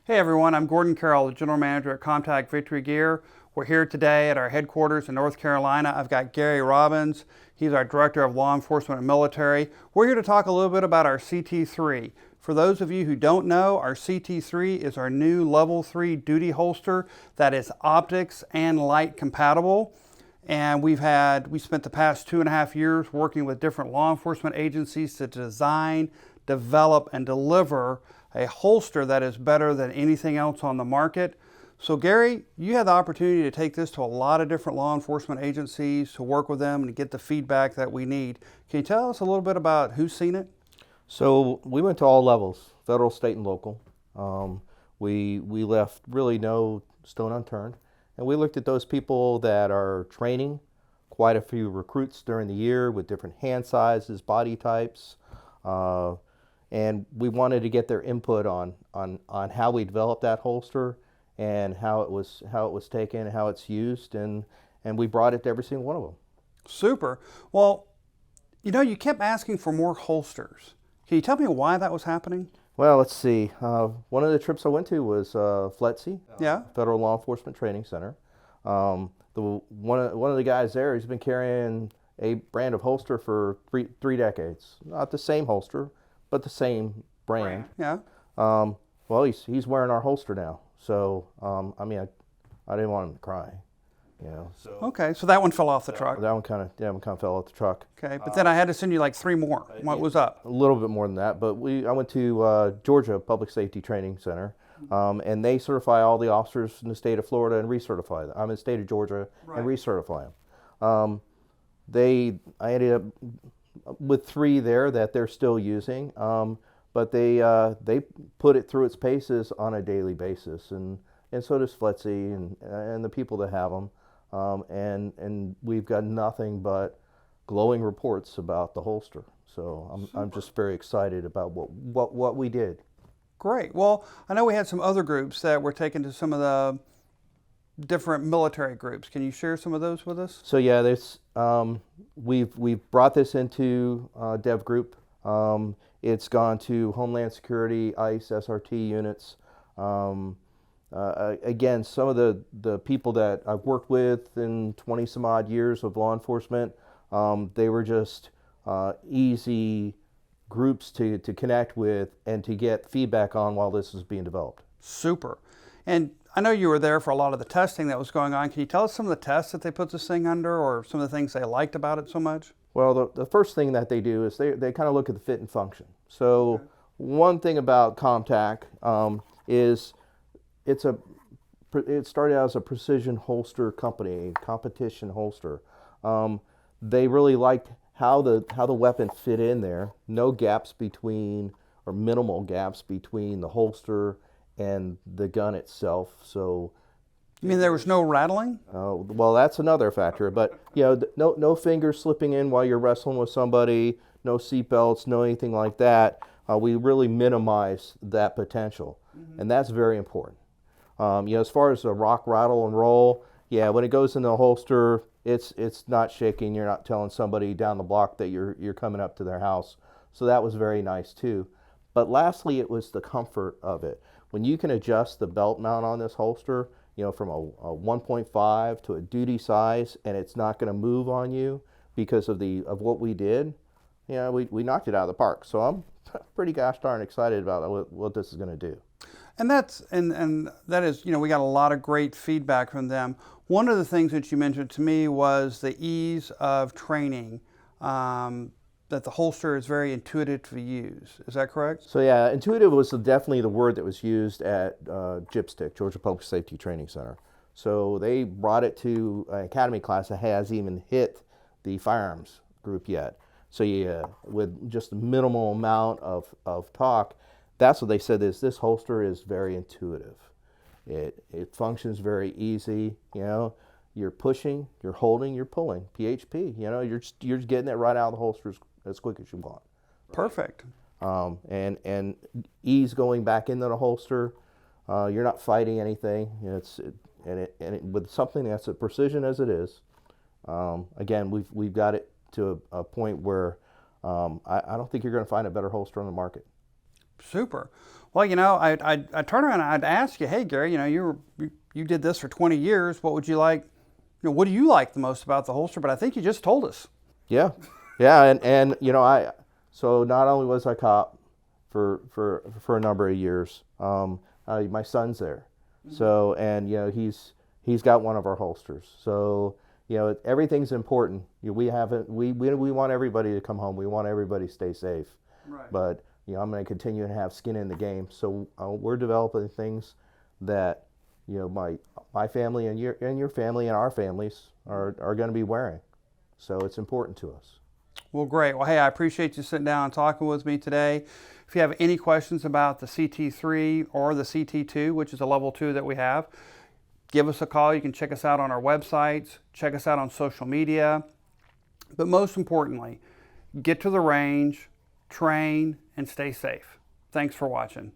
Hey everyone, I'm Gordon Carroll, the General Manager at Comp-Tac Victory Gear. We're here today at our headquarters in North Carolina. I've got Gary Robbins. He's our Director of Law Enforcement and Military. We're here to talk a little bit about our CT3. For those of you who don't know, our CT3 is our new Level 3 duty holster that is optics and light compatible. And we spent the past 2.5 years working with different law enforcement agencies to design, develop, and deliver a holster that is better than anything else on the market. So Gary, you had the opportunity to take this to a lot of different law enforcement agencies to work with them and get the feedback that we need. Can you tell us a little bit about who's seen it? So we went to all levels, federal, state, and local. We left really no stone unturned. And we looked at those people that are training, quite a few recruits during the year with different hand sizes, body types. And we wanted to get their input on how we developed that holster and how it was taken, how it's used, and we brought it to every single one of them. Super. Well, you kept asking for more holsters. Can you tell me why that was happening? Well, let's see. One of the trips I went to was FLETC, Yeah. Federal Law Enforcement Training Center. One of the guys there, he's been carrying a brand of holster for three decades. Not the same holster, but the same brand. Yeah. Well, he's wearing our holster now. So I didn't want him to cry. So Okay, so that one fell off the truck. that one kind of fell off the truck. Okay, but then I had to send you like 3 more. What was up? A little bit more than that, but I went to Georgia Public Safety Training Center, and they certify all the officers in the state of Florida and recertify them. I'm in the state of Georgia and recertify them. I ended up with 3 there that they're still using, but they put it through its paces on a daily basis, and so does FLETC and the people that have them, and we've got nothing but glowing reports about the holster. So I'm just very excited about what we did. Great. Well, I know we had some other groups that were taken to some of the different military groups. Can you share some of those with us? So yeah, we've brought this into Dev Group. It's gone to Homeland Security, ICE, SRT units. Again, some of the people that I've worked with in 20 some odd years of law enforcement, they were just easy groups to connect with and to get feedback on while this was being developed. Super. And I know you were there for a lot of the testing that was going on. Can you tell us some of the tests that they put this thing under, or some of the things they liked about it so much? Well, the first thing that they do is they kind of look at the fit and function. So one thing about Comp-Tac is it started out as a precision holster company, competition holster. They really liked how the weapon fit in there. No gaps between, or minimal gaps between the holster and the gun itself. So, You mean there was no rattling? well, that's another factor. But no fingers slipping in while you're wrestling with somebody. No seat belts. No anything like that. We really minimize that potential, and that's very important. As far as the rock, rattle, and roll, when it goes in the holster, it's not shaking. You're not telling somebody down the block that you're coming up to their house. So that was very nice too. But lastly, it was the comfort of it. When you can adjust the belt mount on this holster, from a 1.5 to a duty size, and it's not going to move on you because of what we did, we knocked it out of the park. So I'm pretty gosh darn excited about what this is going to do. And that is, we got a lot of great feedback from them. One of the things that you mentioned to me was the ease of training, that the holster is very intuitive to use. Is that correct? So yeah, intuitive was definitely the word that was used at GPSTIC, Georgia Public Safety Training Center. So they brought it to an academy class that hasn't even hit the firearms group yet. So with just a minimal amount of talk, that's what they said is this holster is very intuitive. It functions very easy. You're pushing, you're holding, you're pulling. PHP. You're just getting it right out of the holster as quick as you want. Perfect. And ease going back into the holster. You're not fighting anything. With something that's as precision as it is. Again, we've got it to a point where I don't think you're going to find a better holster on the market. Super. Well, I'd turn around and I'd ask you, hey, Gary, you did this for 20 years. What would you like? What do you like the most about the holster? But I think you just told us. Yeah, yeah, and so not only was I cop for a number of years, my son's there, so and he's got one of our holsters, so everything's important. We want everybody to come home. We want everybody to stay safe. Right. But I'm going to continue to have skin in the game. So we're developing things that my family and your family and our families are going to be wearing. So it's important to us. Well, great. Well, hey, I appreciate you sitting down and talking with me today. If you have any questions about the CT3 or the CT2, which is a level 2 that we have, give us a call. You can check us out on our websites, check us out on social media. But most importantly, get to the range, train, and stay safe. Thanks for watching.